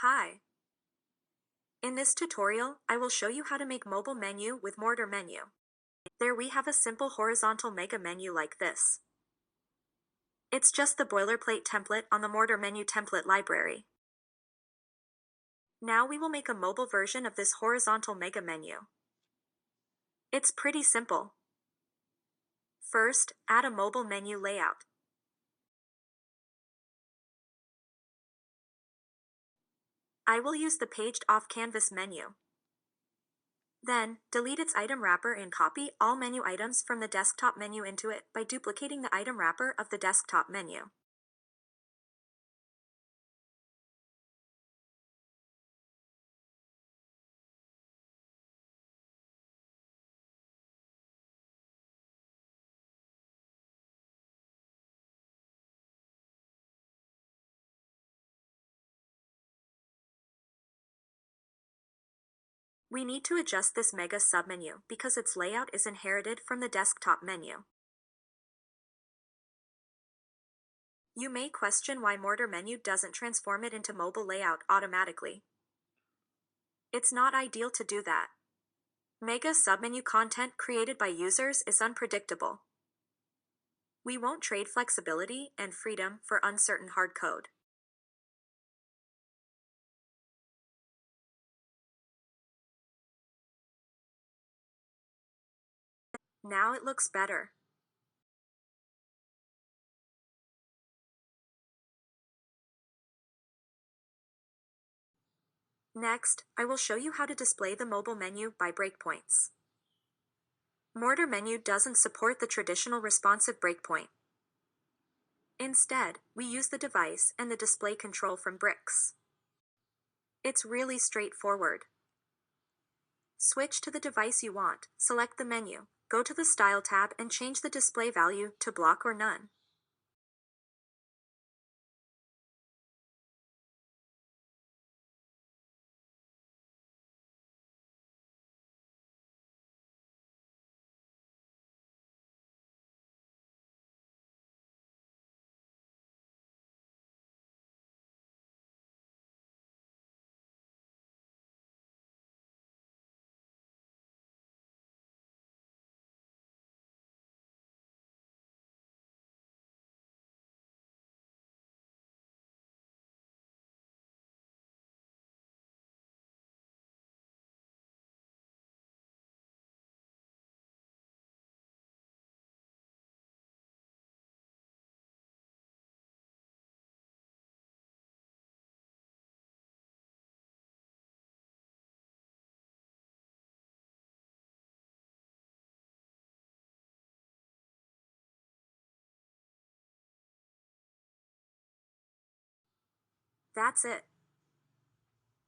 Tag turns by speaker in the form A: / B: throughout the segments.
A: Hi. In this tutorial, I will show you how to make mobile menu with Mortar Menu. There we have a simple horizontal mega menu like this. It's just the boilerplate template on the Mortar Menu template library. Now we will make a mobile version of this horizontal mega menu. It's pretty simple. First, add a mobile menu layout. I will use the paged off canvas menu. Then, delete its item wrapper and copy all menu items from the desktop menu into it by duplicating the item wrapper of the desktop menu. We need to adjust this mega submenu because its layout is inherited from the desktop menu. You may question why Mortar Menu doesn't transform it into mobile layout automatically. It's not ideal to do that. Mega submenu content created by users is unpredictable. We won't trade flexibility and freedom for uncertain hard code. Now it looks better. Next, I will show you how to display the mobile menu by breakpoints. Mortar Menu doesn't support the traditional responsive breakpoint. Instead, we use the device and the display control from bricks. It's really straightforward. Switch to the device you want, select the menu, go to the Style tab and change the display value to block or none. That's it.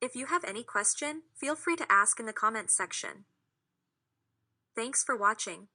A: If you have any question, feel free to ask in the comments section. Thanks for watching.